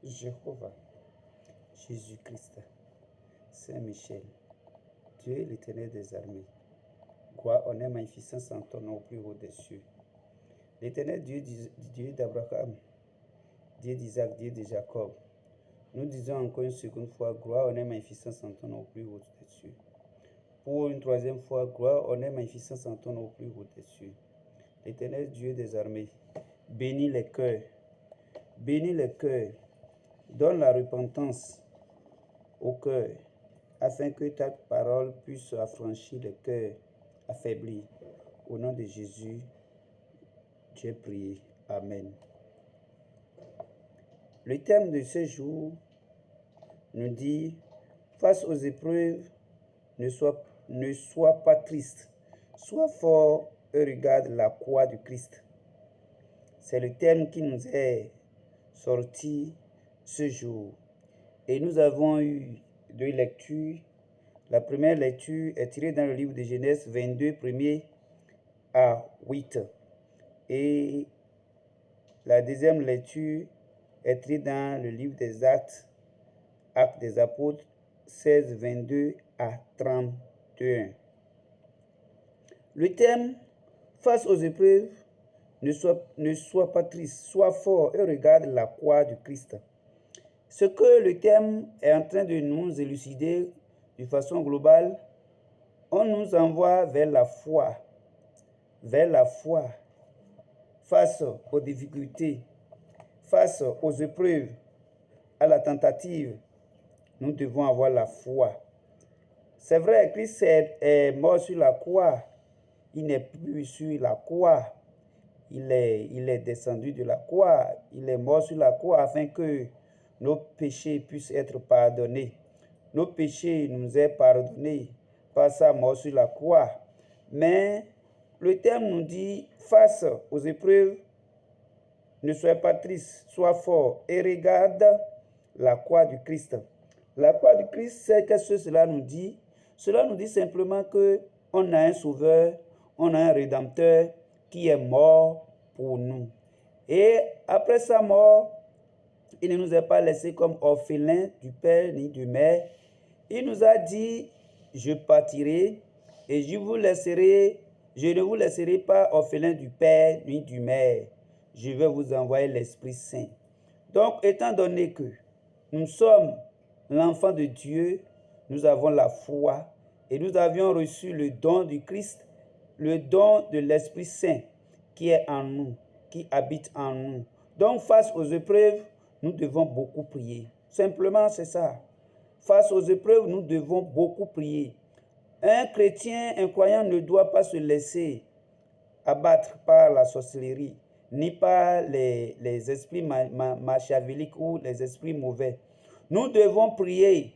Jéhovah, Jésus-Christ, Saint-Michel, Dieu l'Éternel des armées, gloire, honneur, magnificence en ton nom au plus haut des cieux. L'Éternel Dieu d'Abraham, Dieu d'Isaac, Dieu de Jacob, nous disons encore une seconde fois, gloire, honneur, magnificence en ton nom au plus haut des cieux. Pour une troisième fois, gloire, honneur, magnificence en ton nom au plus haut des cieux. L'Éternel Dieu des armées, bénis les cœurs, donne la repentance au cœur, afin que ta parole puisse affranchir les cœurs affaiblis. Au nom de Jésus, j'ai prié. Amen. Le thème de ce jour nous dit, face aux épreuves, ne sois pas triste, sois fort et regarde la croix du Christ. C'est le thème qui nous est sorti ce jour. Et nous avons eu deux lectures. La première lecture est tirée dans le livre de Genèse 22, 1er à 8. Et la deuxième lecture est tirée dans le livre des Actes des Apôtres 16, 22 à 31. Le thème, face aux épreuves, ne sois pas triste, sois fort et regarde la croix du Christ. Ce que le thème est en train de nous élucider de façon globale, on nous envoie vers la foi, face aux difficultés, face aux épreuves, à la tentative. Nous devons avoir la foi. C'est vrai, Christ est mort sur la croix. Il n'est plus sur la croix. Il est descendu de la croix. Il est mort sur la croix afin que nos péchés puissent être pardonnés. Nos péchés nous est pardonnés par sa mort sur la croix. Mais le thème nous dit, face aux épreuves, ne sois pas triste, sois fort et regarde la croix du Christ. La croix du Christ, c'est qu'est-ce que cela nous dit? Cela nous dit simplement qu'on a un sauveur, on a un rédempteur qui est mort pour nous. Et après sa mort, il ne nous a pas laissé comme orphelins du père ni du mère. Il nous a dit, je partirai et je ne vous laisserai pas orphelins du père ni du mère. Je vais vous envoyer l'Esprit Saint. Donc, étant donné que nous sommes l'enfant de Dieu, nous avons la foi et nous avions reçu le don du Christ, le don de l'Esprit Saint qui est en nous, qui habite en nous. Donc, face aux épreuves, nous devons beaucoup prier. Simplement, c'est ça. Face aux épreuves, nous devons beaucoup prier. Un chrétien, un croyant ne doit pas se laisser abattre par la sorcellerie, ni par les esprits machiavéliques ou les esprits mauvais. Nous devons prier.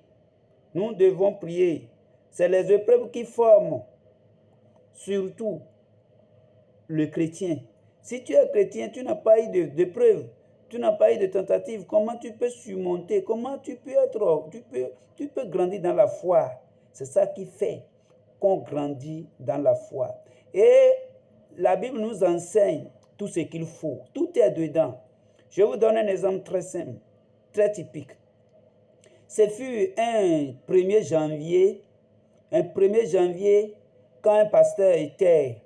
Nous devons prier. C'est les épreuves qui forment surtout le chrétien. Si tu es chrétien, tu n'as pas eu d'épreuve, tu n'as pas eu de tentative, comment tu peux surmonter, comment tu peux grandir dans la foi. C'est ça qui fait qu'on grandit dans la foi. Et la Bible nous enseigne tout ce qu'il faut. Tout est dedans. Je vous donne un exemple très simple, très typique. Ce fut un 1er janvier, quand un pasteur était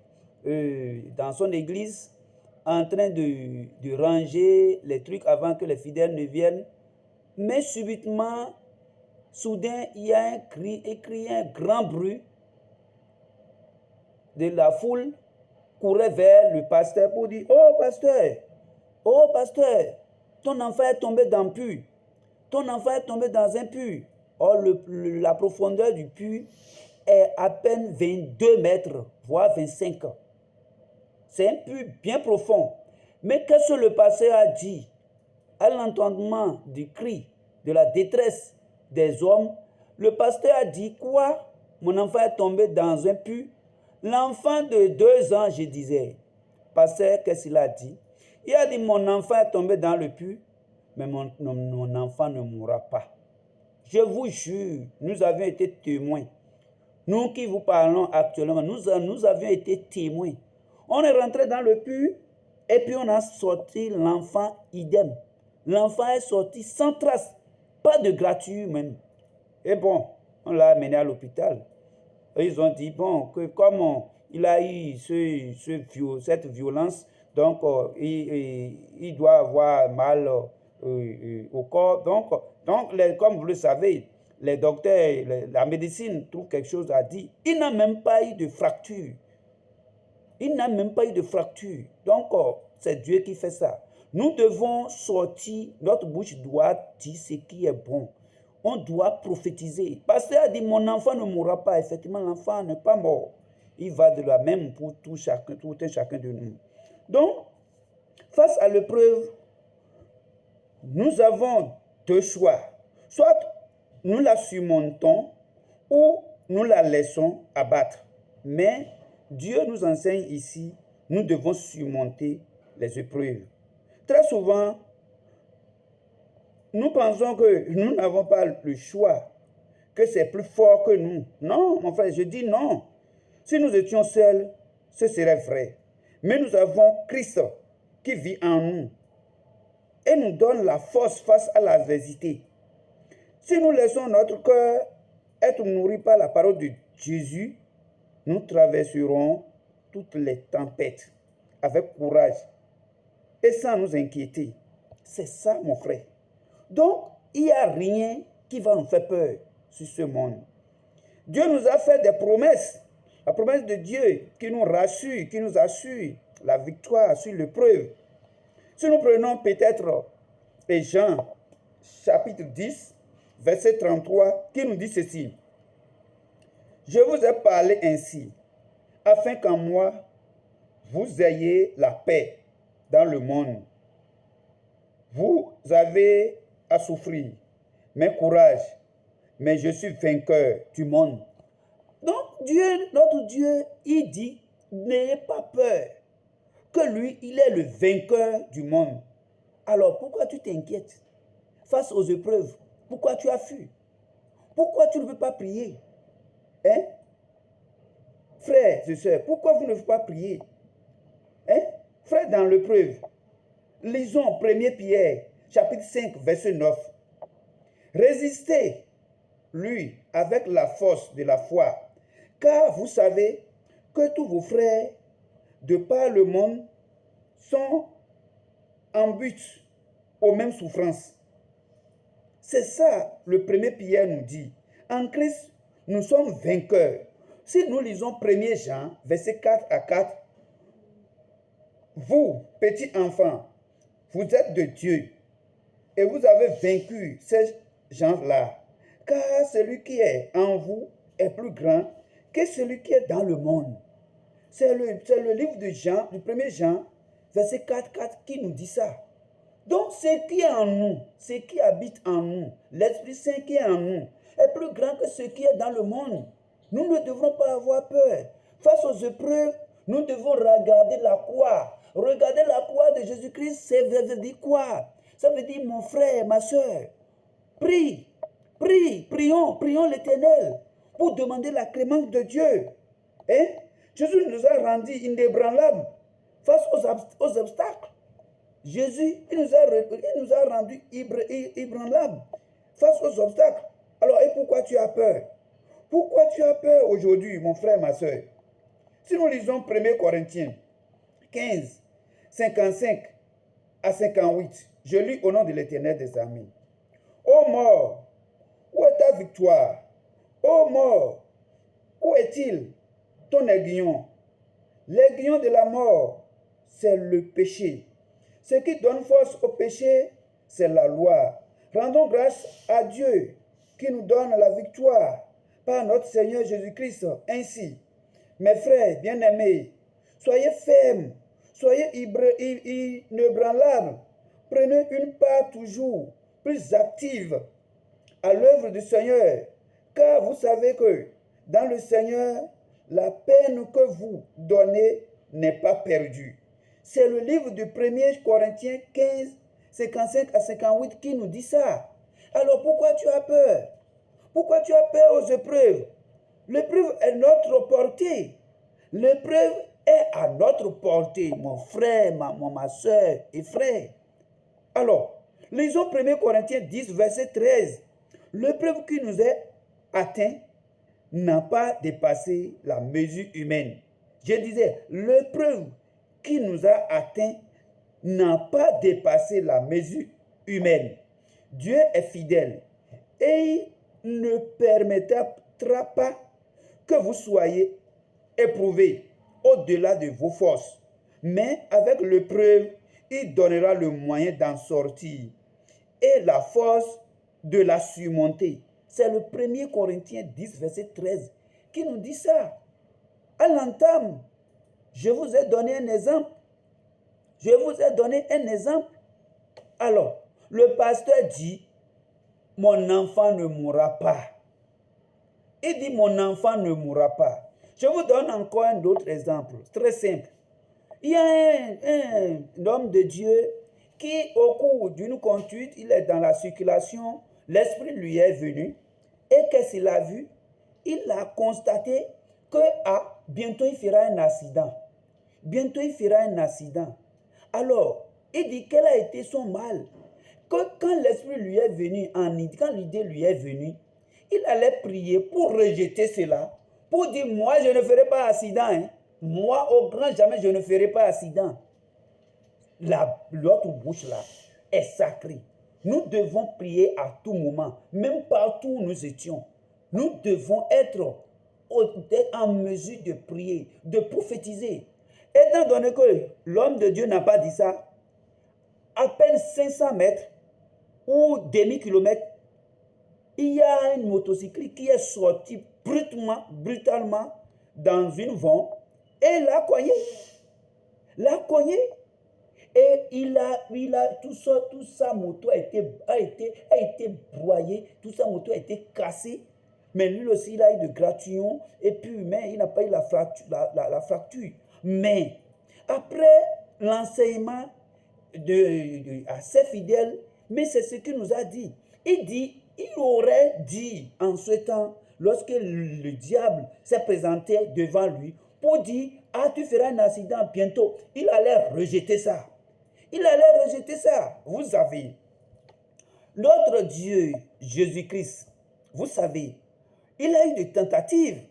dans son église en train de ranger les trucs avant que les fidèles ne viennent. Mais subitement, soudain, il y a un cri, un grand bruit de la foule courait vers le pasteur pour dire, oh pasteur, ton enfant est tombé dans le puits. Ton enfant est tombé dans un puits. Or, la profondeur du puits est à peine 22 mètres, voire 25. C'est un puits bien profond. Mais qu'est-ce que le pasteur a dit? À l'entendement du cri, de la détresse des hommes, le pasteur a dit, quoi? Mon enfant est tombé dans un puits. L'enfant de 2 ans, je disais, pasteur, qu'est-ce qu'il a dit? Il a dit, mon enfant est tombé dans le puits, mais mon enfant ne mourra pas. Je vous jure, nous avions été témoins. Nous qui vous parlons actuellement, nous avions été témoins. On est rentré dans le puits et puis on a sorti l'enfant idem. L'enfant est sorti sans trace, pas de gratuit même. Et bon, on l'a amené à l'hôpital. Ils ont dit, bon, que comme il a eu cette violence, donc il doit avoir mal au corps. Donc comme vous le savez, les docteurs, la médecine trouve quelque chose à dire. Il n'a même pas eu de fracture. Il n'a même pas eu de fracture. Donc, c'est Dieu qui fait ça. Nous devons sortir, notre bouche doit dire ce qui est bon. On doit prophétiser. Pasteur a dit, mon enfant ne mourra pas. Effectivement, l'enfant n'est pas mort. Il va de la même pour tout un chacun de nous. Donc, face à l'épreuve, nous avons deux choix. Soit nous la surmontons ou nous la laissons abattre. Mais Dieu nous enseigne ici, nous devons surmonter les épreuves. Très souvent, nous pensons que nous n'avons pas le choix, que c'est plus fort que nous. Non, mon frère, je dis non. Si nous étions seuls, ce serait vrai. Mais nous avons Christ qui vit en nous et nous donne la force face à l'adversité. Si nous laissons notre cœur être nourri par la parole de Jésus, nous traverserons toutes les tempêtes avec courage et sans nous inquiéter. C'est ça, mon frère. Donc, il n'y a rien qui va nous faire peur sur ce monde. Dieu nous a fait des promesses. La promesse de Dieu qui nous rassure, qui nous assure la victoire sur l'épreuve. Si nous prenons peut-être Jean, chapitre 10, verset 33, qui nous dit ceci. Je vous ai parlé ainsi, afin qu'en moi, vous ayez la paix dans le monde. Vous avez à souffrir, mais courage, mais je suis vainqueur du monde. Donc Dieu, notre Dieu, il dit, n'ayez pas peur, que lui, il est le vainqueur du monde. Alors pourquoi tu t'inquiètes face aux épreuves? Pourquoi tu as fui? Pourquoi tu ne veux pas prier? Hein? Frères et sœurs, pourquoi vous ne voulez pas prier? Hein? Frères, dans l'épreuve, lisons 1 Pierre, chapitre 5, verset 9. Résistez, lui, avec la force de la foi, car vous savez que tous vos frères de par le monde sont en but aux mêmes souffrances. C'est ça, le 1 Pierre nous dit. En Christ, nous sommes vainqueurs. Si nous lisons 1 Jean, verset 4 à 4, vous, petits enfants, vous êtes de Dieu et vous avez vaincu ces gens-là, car celui qui est en vous est plus grand que celui qui est dans le monde. C'est le livre de Jean, du 1er Jean, verset 4, 4, qui nous dit ça. Donc, ce qui est en nous, ce qui habite en nous, l'Esprit Saint qui est en nous, est plus grand que ce qui est dans le monde. Nous ne devrons pas avoir peur. Face aux épreuves, nous devons regarder la croix. Regarder la croix de Jésus-Christ, ça veut dire quoi? Ça veut dire, mon frère, ma soeur, prie, prions l'Éternel pour demander la clémence de Dieu. Hein? Jésus nous a rendu inébranlables face aux obstacles. Jésus, il nous a rendu ébranlables face aux obstacles. Alors, et pourquoi tu as peur? Pourquoi tu as peur aujourd'hui, mon frère, ma soeur? Si nous lisons 1 Corinthiens 15, 55 à 58, je lis au nom de l'Éternel des armées. Ô mort, où est ta victoire? Ô mort, où est-il ton aiguillon? L'aiguillon de la mort, c'est le péché. Ce qui donne force au péché, c'est la loi. Rendons grâce à Dieu qui nous donne la victoire par notre Seigneur Jésus-Christ. Ainsi, mes frères bien-aimés, soyez fermes, soyez inébranlables. Prenez une part toujours plus active à l'œuvre du Seigneur, car vous savez que dans le Seigneur, la peine que vous donnez n'est pas perdue. C'est le livre de 1 Corinthiens 15, 55 à 58 qui nous dit ça. Alors pourquoi tu as peur? Pourquoi tu as peur aux épreuves? L'épreuve est notre portée. L'épreuve est à notre portée, mon frère, ma soeur et frère. Alors, Lisons 1 Corinthiens 10, verset 13. L'épreuve qui nous est atteinte n'a pas dépassé la mesure humaine. Je disais, l'épreuve qui nous a atteint n'a pas dépassé la mesure humaine. Dieu est fidèle et il ne permettra pas que vous soyez éprouvés au-delà de vos forces. Mais avec l'épreuve, il donnera le moyen d'en sortir et la force de la surmonter. C'est le 1 Corinthiens 10, verset 13 qui nous dit ça. À l'entame, je vous ai donné un exemple. Je vous ai donné un exemple. Alors, le pasteur dit, mon enfant ne mourra pas. Il dit, mon enfant ne mourra pas. Je vous donne encore un autre exemple, très simple. Il y a un homme de Dieu qui, au cours d'une conduite, il est dans la circulation, l'esprit lui est venu. Et qu'est-ce qu'il a vu? Il a constaté que bientôt il fera un accident. Bientôt il fera un accident. Alors, il dit quel a été son mal. Que quand l'esprit lui est venu, quand l'idée lui est venue, il allait prier pour rejeter cela, pour dire, moi je ne ferai pas accident. Hein. Moi, au grand jamais, je ne ferai pas accident. L'autre bouche là est sacrée. Nous devons prier à tout moment, même partout où nous étions. Nous devons être en mesure de prier, de prophétiser. Étant donné que l'homme de Dieu n'a pas dit ça, à peine 500 mètres ou demi-kilomètre, il y a une motocycliste qui est sortie brutalement dans une vent et l'a cogné. L'a cogné. Et toute sa moto a été broyée, toute sa moto a été cassée. Mais lui aussi, il a eu de gratillon. Et puis, mais il n'a pas eu la fracture. Mais, après l'enseignement assez fidèle, mais c'est ce qu'il nous a dit. Il aurait dit en ce temps, lorsque le diable s'est présenté devant lui, pour dire, tu feras un accident bientôt. Il allait rejeter ça. Il allait rejeter ça. Vous savez, notre Dieu, Jésus-Christ, vous savez, il a eu des tentatives.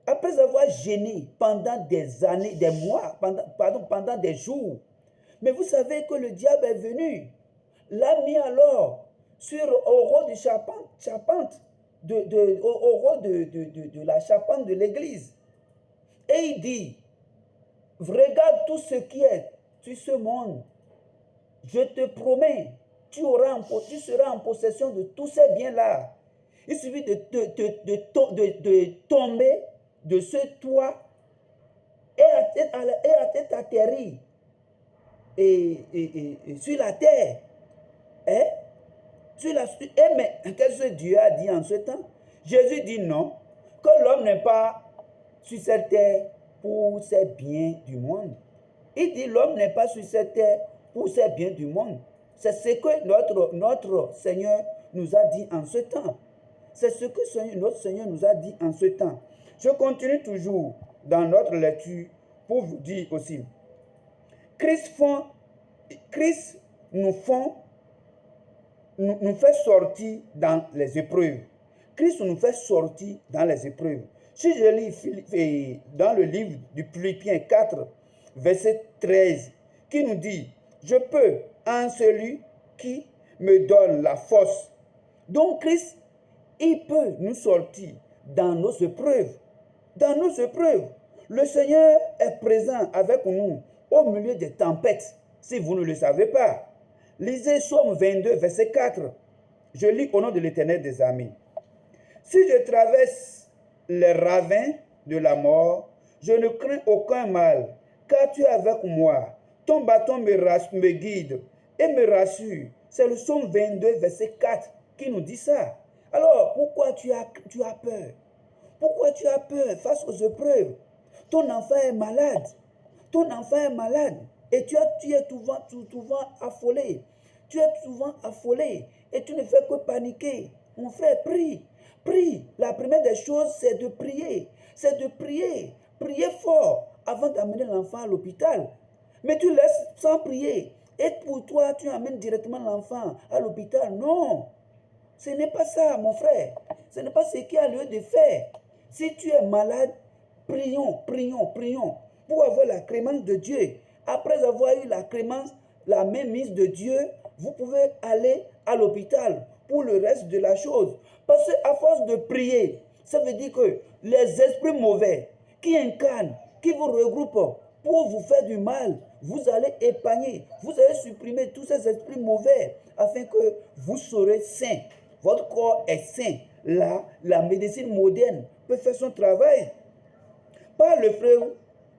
Après avoir gêné pendant des années, des mois, pendant des jours. Mais vous savez que le diable est venu, l'a mis alors au rôle de charpente, au rôle de la charpente de l'église. Et il dit, regarde tout ce qui est sur ce monde. Je te promets, tu seras en possession de tous ces biens-là. Il suffit de tomber de ce toit et atterrir sur la terre. Mais qu'est-ce que Dieu a dit en ce temps? Jésus dit non, que l'homme n'est pas sur cette terre pour ses biens du monde. Il dit l'homme n'est pas sur cette terre pour ses biens du monde. C'est ce que notre Seigneur nous a dit en ce temps. C'est ce que notre Seigneur nous a dit en ce temps. Je continue toujours dans notre lecture pour vous dire aussi. Christ nous fait sortir dans les épreuves. Christ nous fait sortir dans les épreuves. Si je lis dans le livre du Philippiens 4, verset 13, qui nous dit, je peux en celui qui me donne la force. Donc Christ, il peut nous sortir dans nos épreuves. Dans nos épreuves, le Seigneur est présent avec nous au milieu des tempêtes, si vous ne le savez pas. Lisez Psaume 22, verset 4. Je lis au nom de l'Éternel des armées. Si je traverse les ravins de la mort, je ne crains aucun mal, car tu es avec moi. Ton bâton me guide et me rassure. C'est le Psaume 22, verset 4 qui nous dit ça. Alors, pourquoi tu as peur? Pourquoi tu as peur face aux épreuves? Ton enfant est malade. Ton enfant est malade. Et tu es souvent affolé. Tu es souvent affolé. Et tu ne fais que paniquer. Mon frère, prie. Prie. La première des choses, c'est de prier. C'est de prier. Prier fort avant d'amener l'enfant à l'hôpital. Mais tu laisses sans prier. Et pour toi, tu amènes directement l'enfant à l'hôpital. Non, ce n'est pas ça, mon frère. Ce n'est pas ce qu'il y a lieu de faire. Si tu es malade, prions, prions, prions pour avoir la clémence de Dieu. Après avoir eu la clémence, la mainmise de Dieu, vous pouvez aller à l'hôpital pour le reste de la chose. Parce qu'à force de prier, ça veut dire que les esprits mauvais qui incarnent, qui vous regroupent pour vous faire du mal, vous allez épargner, vous allez supprimer tous ces esprits mauvais afin que vous serez sains. Votre corps est sain. Là, la médecine moderne peut faire son travail. Par l'épreuve,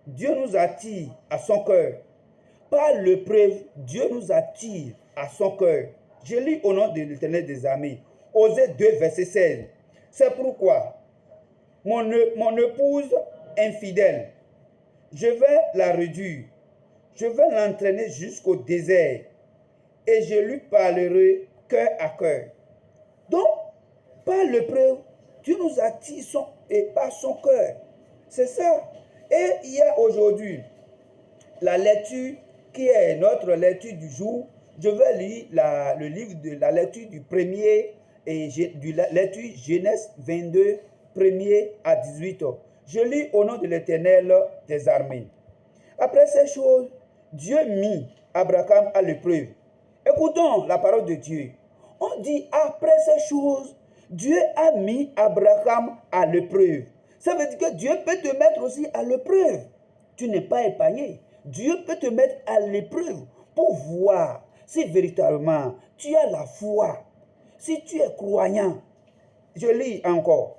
Dieu nous attire à son cœur. Par l'épreuve, Dieu nous attire à son cœur. Je lis au nom de l'Éternel des armées. Osée 2, verset 16. C'est pourquoi mon épouse infidèle, je vais la réduire. Je vais l'entraîner jusqu'au désert et je lui parlerai cœur à cœur. Donc, par l'épreuve, Dieu nous attire par son cœur. C'est ça. Et il y a aujourd'hui la lecture qui est notre lecture du jour. Je vais lire le livre de la lecture du premier et de la lecture Genèse 22, 1er à 18. Je lis au nom de l'Éternel des armées. Après ces choses, Dieu mit Abraham à l'épreuve. Écoutons la parole de Dieu. On dit après ces choses, Dieu a mis Abraham à l'épreuve. Ça veut dire que Dieu peut te mettre aussi à l'épreuve. Tu n'es pas épargné. Dieu peut te mettre à l'épreuve pour voir si véritablement tu as la foi, si tu es croyant. Je lis encore.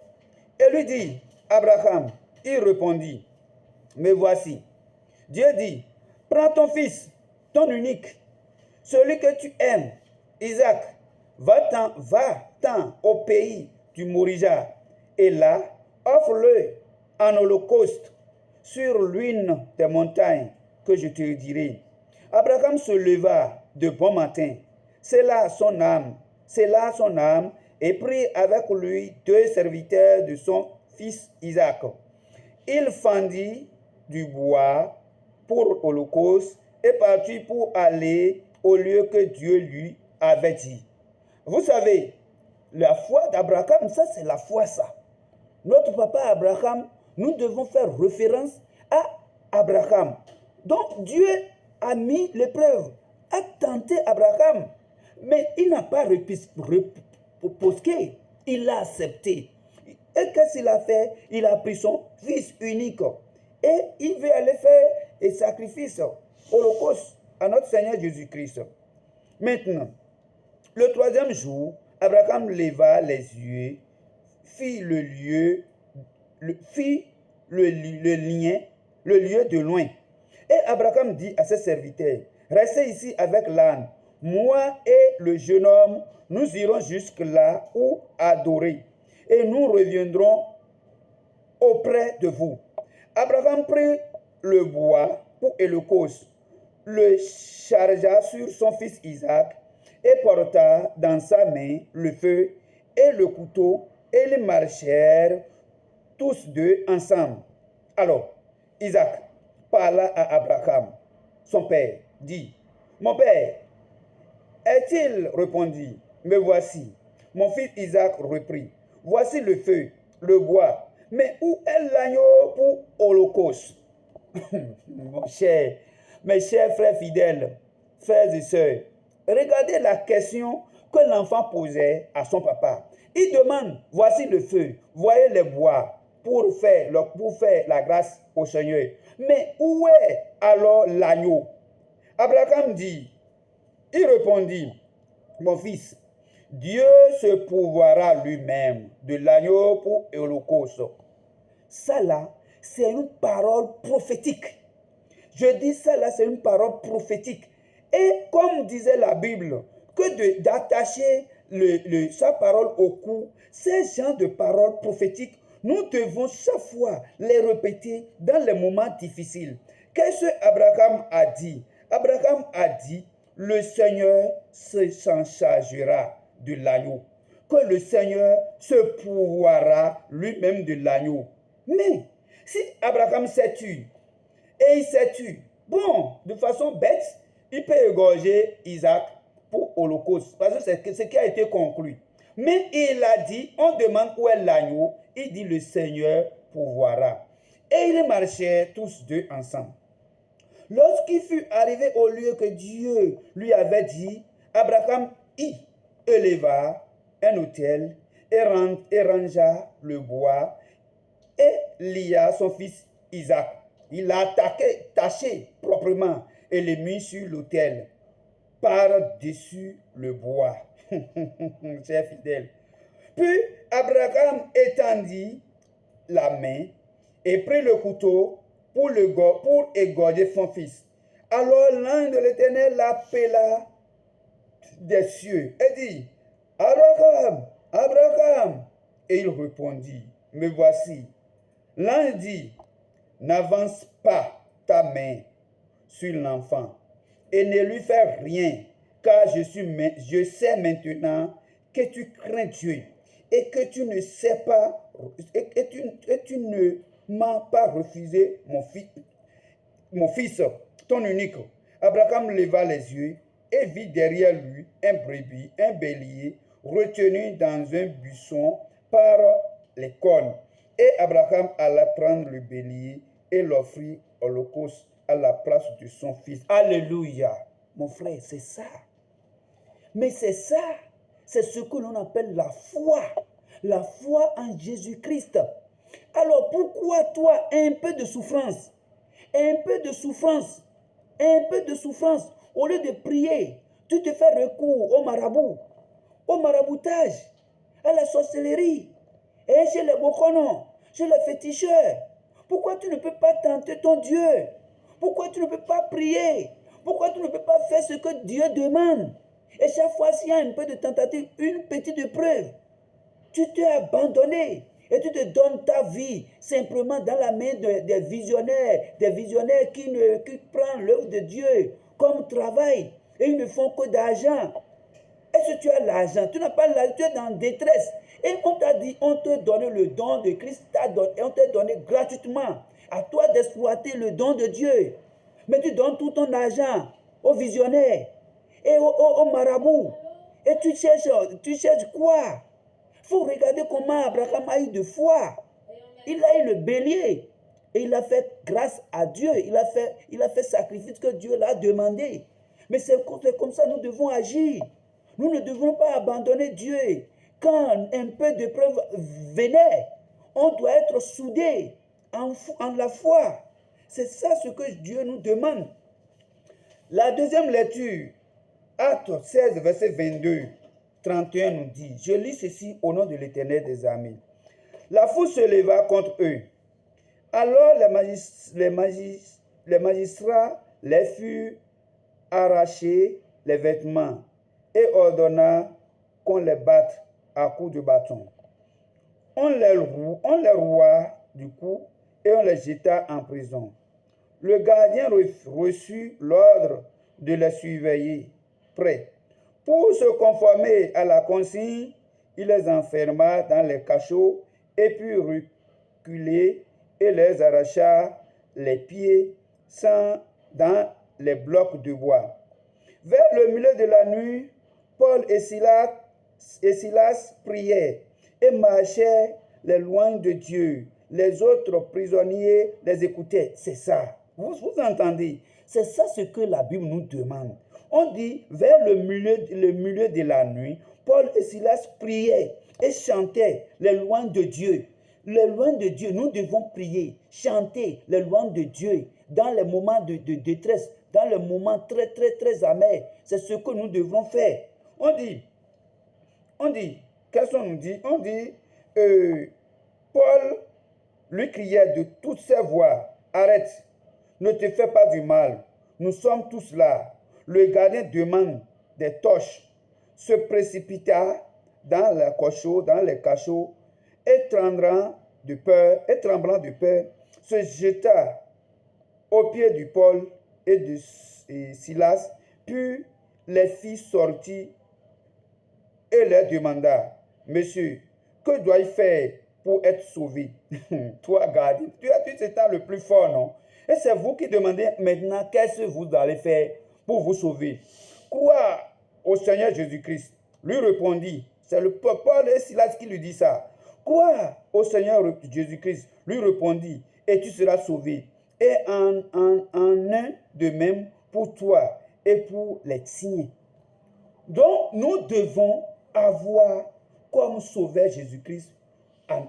Et lui dit, Abraham, il répondit, me voici. Dieu dit, prends ton fils, ton unique, celui que tu aimes, Isaac, va-t'en au pays du Morija, et là, offre-le en holocauste sur l'une des montagnes que je te dirai. Abraham se leva de bon matin, c'est là son âme, et prit avec lui 2 serviteurs de son fils Isaac. Il fendit du bois pour holocauste et partit pour aller au lieu que Dieu lui avait dit. Vous savez, la foi d'Abraham, ça c'est la foi ça. Notre papa Abraham, nous devons faire référence à Abraham. Donc Dieu a mis l'épreuve, a tenté Abraham, mais il n'a pas reposé, il l'a accepté. Et qu'est-ce qu'il a fait? Il a pris son fils unique et il veut aller faire un sacrifice, holocauste à notre Seigneur Jésus-Christ. Maintenant, le 3e jour, Abraham leva les yeux, fit le lieu de loin. Et Abraham dit à ses serviteurs, restez ici avec l'âne. Moi et le jeune homme, nous irons jusque là où adorer. Et nous reviendrons auprès de vous. Abraham prit le bois pour holocauste, le chargea sur son fils Isaac et porta dans sa main le feu et le couteau, et ils marchèrent tous deux ensemble. Alors, Isaac parla à Abraham, son père, dit, mon père, est-il répondit, me voici. Mon fils Isaac reprit, voici le feu, le bois, mais où est l'agneau pour holocauste? Mes chers frères fidèles, frères et sœurs, regardez la question que l'enfant posait à son papa. Il demande, voici le feu, voyez les bois pour faire la grâce au Seigneur. Mais où est alors l'agneau? Abraham dit, il répondit, mon fils, Dieu se pourvoira lui-même de l'agneau pour holocauste. Ça là, c'est une parole prophétique. Je dis ça là, c'est une parole prophétique. Et comme disait la Bible, que d'attacher sa parole au cou, ces genres de paroles prophétiques, nous devons chaque fois les répéter dans les moments difficiles. Qu'est-ce qu'Abraham a dit? Abraham a dit, le Seigneur s'en chargera de l'agneau, que le Seigneur se pourvoira lui-même de l'agneau. Mais si Abraham s'est tué, et il s'est tué, bon, de façon bête, il peut égorger Isaac pour holocauste, parce que c'est ce qui a été conclu. Mais il a dit, on demande où est l'agneau, il dit le Seigneur pourvoira. Et ils marchaient tous deux ensemble. Lorsqu'il fut arrivé au lieu que Dieu lui avait dit, Abraham y éleva un autel et rangea le bois et lia son fils Isaac. Il l'a taché proprement et le mit sur l'autel par-dessus le bois. Chers fidèles. Puis Abraham étendit la main et prit le couteau pour égorger son fils. Alors l'ange de l'Éternel l'appela des cieux et dit, Abraham, Abraham. Et il répondit, me voici. L'ange dit, n'avance pas ta main sur l'enfant et ne lui fais rien, car je sais maintenant que tu crains Dieu et que tu ne sais pas et tu ne m'as pas refusé mon fils, ton unique. Abraham leva les yeux et vit derrière lui un brebis, un bélier retenu dans un buisson par les cornes. Et Abraham alla prendre le bélier et l'offrit au holocauste à la place de son fils. Alléluia. Mon frère, c'est ça. Mais c'est ça. C'est ce que l'on appelle la foi. La foi en Jésus-Christ. Alors pourquoi toi, un peu de souffrance, un peu de souffrance, un peu de souffrance, au lieu de prier, tu te fais recours au marabout, au maraboutage, à la sorcellerie, et chez les boconons, chez les féticheurs. Pourquoi tu ne peux pas tenter ton Dieu? Pourquoi tu ne peux pas prier? Pourquoi tu ne peux pas faire ce que Dieu demande? Et chaque fois s'il y a un peu de tentative, une petite épreuve, tu t'es abandonné et tu te donnes ta vie simplement dans la main des visionnaires qui prennent l'œuvre de Dieu comme travail et ils ne font que d'argent. Est-ce que tu as l'argent? Tu n'as pas l'argent, tu es dans détresse. Et on t'a dit, on te donne le don de Christ, et on t'a donné gratuitement. À toi d'exploiter le don de Dieu. Mais tu donnes tout ton argent aux visionnaires et aux marabouts. Et tu cherches quoi? Il faut regarder comment Abraham a eu de foi. Il a eu le bélier. Et il a fait grâce à Dieu. Il a fait sacrifice que Dieu l'a demandé. Mais c'est comme ça que nous devons agir. Nous ne devons pas abandonner Dieu. Quand un peu d'épreuve venait, on doit être soudé en la foi. C'est ça ce que Dieu nous demande. La deuxième lecture, Actes 16, verset 22, 31 nous dit, je lis ceci au nom de l'Éternel des armées. La foule se leva contre eux. Alors les magistrats les furent arrachés les vêtements et ordonna qu'on les batte à coups de bâton. On les roua du cou et on les jeta en prison. Le gardien reçut l'ordre de les surveiller près. Pour se conformer à la consigne, il les enferma dans les cachots et puis reculer et les arracha les pieds dans les blocs de bois. Vers le milieu de la nuit, Paul et Silas priaient et marchaient les loin de Dieu. Les autres prisonniers les écoutaient. C'est ça. Vous entendez? C'est ça ce que la Bible nous demande. On dit, vers le milieu de la nuit, Paul et Silas priaient et chantaient les louanges de Dieu. Les louanges de Dieu, nous devons prier, chanter les louanges de Dieu dans les moments de détresse, dans les moments très, très, très amers. C'est ce que nous devons faire. On dit, qu'est-ce qu'on nous dit? On dit, Paul lui criait de toutes ses voix, arrête, ne te fais pas du mal, nous sommes tous là. Le gardien demande des torches, se précipita dans les cachots et tremblant de peur, se jeta aux pieds de Paul et de Silas, puis les fit sortir et leur demanda, Monsieur, que dois-je faire pour être sauvé? Toi, gardien, tu es le plus fort, non? Et c'est vous qui demandez maintenant qu'est-ce que vous allez faire pour vous sauver. Crois au Seigneur Jésus-Christ. Lui répondit, c'est le Paul et Silas qui lui dit ça. Crois au Seigneur Jésus-Christ. Lui répondit, et tu seras sauvé. Et en un de même pour toi et pour les tiens. Donc, nous devons avoir comme sauveur Jésus-Christ,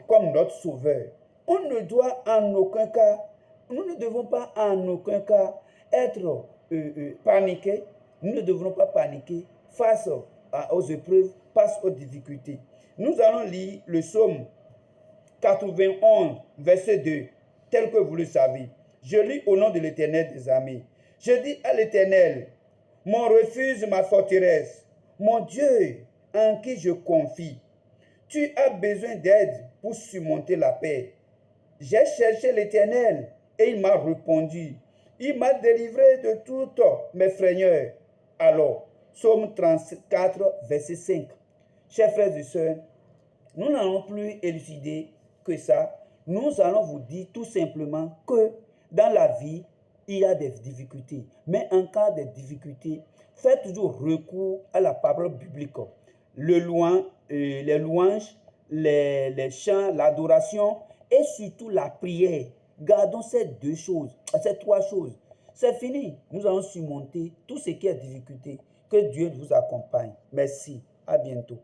comme notre sauveur. On ne doit en aucun cas, nous ne devons pas en aucun cas être paniqués. Nous ne devrons pas paniquer face aux épreuves, face aux difficultés. Nous allons lire le psaume 91, verset 2, tel que vous le savez. Je lis au nom de l'Éternel des armées. Je dis à l'Éternel, mon refuge, ma forteresse, mon Dieu en qui je confie. Tu as besoin d'aide pour surmonter la paix. J'ai cherché l'Éternel et il m'a répondu. Il m'a délivré de toutes mes frayeurs. Alors, psaume 34, verset 5. Chers frères et sœurs, nous n'allons plus élucider que ça. Nous allons vous dire tout simplement que dans la vie, il y a des difficultés. Mais en cas de difficultés, faites toujours recours à la parole biblique. Les louanges, les chants, l'adoration et surtout la prière. Gardons ces deux choses, ces trois choses. C'est fini. Nous allons surmonter tout ce qui est difficulté. Que Dieu vous accompagne. Merci. À bientôt.